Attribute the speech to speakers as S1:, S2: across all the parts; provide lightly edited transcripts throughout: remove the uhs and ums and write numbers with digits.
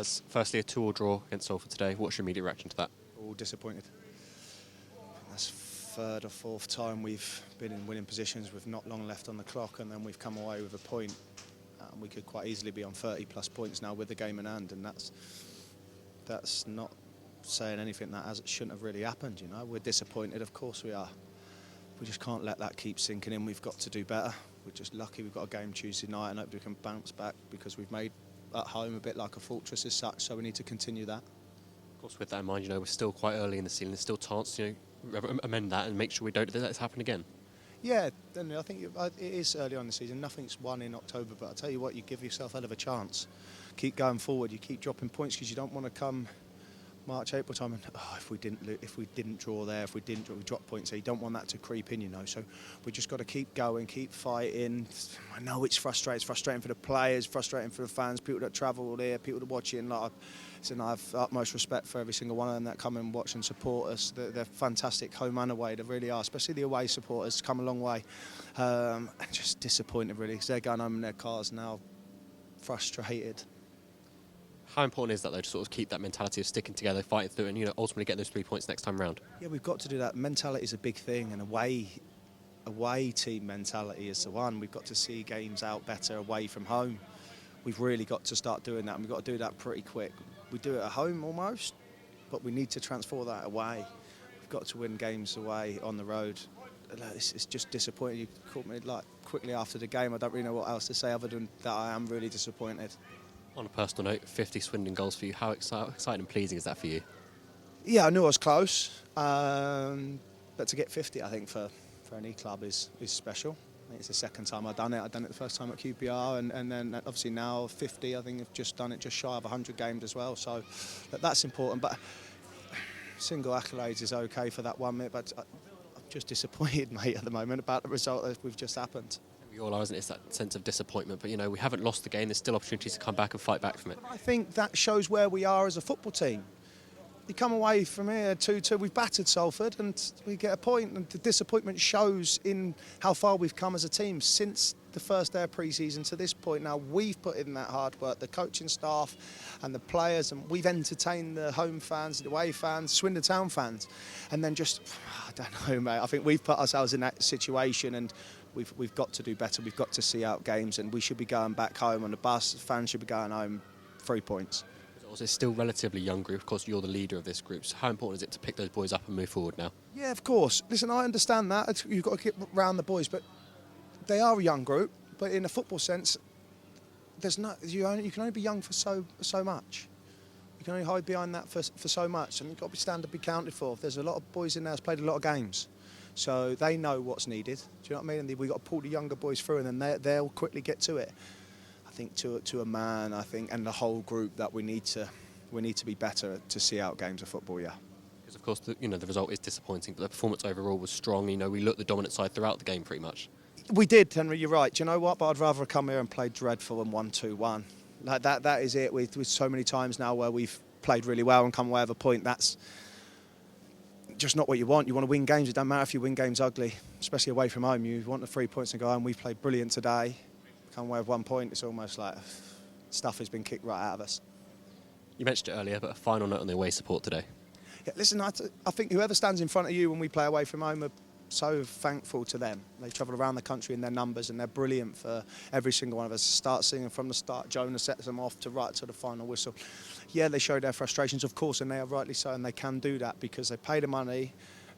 S1: as firstly a 2-2 draw against Salford today. What's your immediate reaction to that?
S2: All disappointed. That's third or fourth time we've been in winning positions with not long left on the clock, and then we've come away with a point. We could quite easily be on 30 plus points now with the game in hand, and that's not saying anything that shouldn't have really happened. You know, we're disappointed, of course we are. We just can't let that keep sinking in. We've got to do better. We're just lucky we've got a game Tuesday night, and hope we can bounce back because we've made at home a bit like a fortress as such. So we need to continue that.
S1: Of course, with that in mind, we're still quite early in the season. There's still chance to amend that and make sure we don't let this happen again.
S2: Yeah, I think it is early on in the season. Nothing's won in October, but I tell you what, you give yourself a hell of a chance. Keep going forward. You keep dropping points because you don't want to come March, April time and if we didn't draw there, we drop points there. You don't want that to creep in, So we just got to keep going, keep fighting. I know it's frustrating. It's frustrating for the players, frustrating for the fans, people that travel here, people that watch it. And I have utmost respect for every single one of them that come and watch and support us. They're fantastic home and away. They really are, especially the away supporters. Come a long way. And just disappointed really because they're going home in their cars now, frustrated.
S1: How important is that, though, to sort of keep that mentality of sticking together, fighting through, and ultimately get those 3 points next time round? Yeah,
S2: we've got to do that. Mentality is a big thing, and away team mentality is the one. We've got to see games out better away from home. We've really got to start doing that, and we've got to do that pretty quick. We do it at home almost, but we need to transfer that away. We've got to win games away on the road. It's just disappointing. You caught me quickly after the game. I don't really know what else to say other than that I am really disappointed.
S1: On a personal note, 50 Swindon goals for you. How exciting and pleasing is that for you?
S2: Yeah, I knew I was close, but to get 50, I think for any club is special. I think it's the second time I've done it. I've done it the first time at QPR, and then obviously now 50. I think I've just done it just shy of 100 games as well. So that's important. But single accolades is okay for that 1 minute. But I'm just disappointed, mate, at the moment about the result that we've just happened.
S1: We all are, isn't it? It's that sense of disappointment. But, we haven't lost the game. There's still opportunities to come back and fight back from it.
S2: I think that shows where we are as a football team. You come away from here 2-2, we've battered Salford and we get a point, and the disappointment shows in how far we've come as a team since the first day of pre-season to this point. Now we've put in that hard work, the coaching staff and the players, and we've entertained the home fans, the away fans, Swindon Town fans, and then I don't know, mate, I think we've put ourselves in that situation, and we've got to do better. We've got to see out games, and we should be going back home on the bus. Fans should be going home 3 points.
S1: It's still a relatively young group. Of course, you're the leader of this group. So how important is it to pick those boys up and move forward now? Yeah,
S2: of course. Listen, I understand that. You've got to get round the boys, but they are a young group. But in a football sense, you can only be young for so much. You can only hide behind that for so much, and you've got to stand to be counted for. There's a lot of boys in there that's played a lot of games. So they know what's needed. Do you know what I mean? And we've got to pull the younger boys through, and then they'll quickly get to it. I think to a man, and the whole group, that we need to be better to see out games of football. Yeah.
S1: Because of course the result is disappointing, but the performance overall was strong. We looked the dominant side throughout the game pretty much.
S2: We did, Henry. You're right. Do you know what? But I'd rather have come here and played dreadful and 1-2-1. Like that. That is it. With so many times now where we've played really well and come away with a point. That's just not what you want. You want to win games. It doesn't matter if you win games ugly, especially away from home. You want the 3 points and go home. We've played brilliant today. Come away with 1 point. It's almost like stuff has been kicked right out of us.
S1: You mentioned it earlier, but a final note on the away support today.
S2: Yeah, listen, I think whoever stands in front of you when we play away from home are so thankful to them. They travel around the country in their numbers, and they're brilliant for every single one of us. Start singing from the start. Jonah sets them off to right to the final whistle. Yeah, they show their frustrations, of course, and they are rightly so, and they can do that because they pay the money,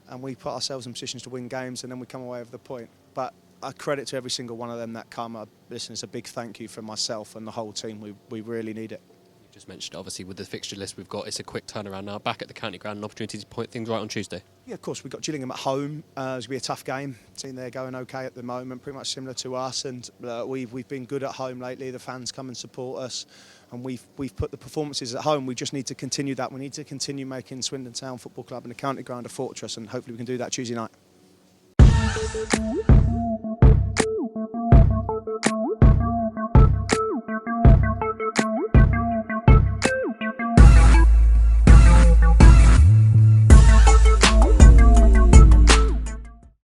S2: and we put ourselves in positions to win games, and then we come away with the point. But I credit to every single one of them that come. Listen, it's a big thank you from myself and the whole team. We really need it.
S1: You just mentioned, obviously, with the fixture list we've got, it's a quick turnaround now. Back at the county ground, an opportunity to point things right on Tuesday. Yeah,
S2: of course. We've got Gillingham at home. It's going to be a tough game. Team there going okay at the moment, pretty much similar to us. And we've been good at home lately. The fans come and support us. And we've put the performances at home. We just need to continue that. We need to continue making Swindon Town Football Club and the county ground a fortress. And hopefully we can do that Tuesday night.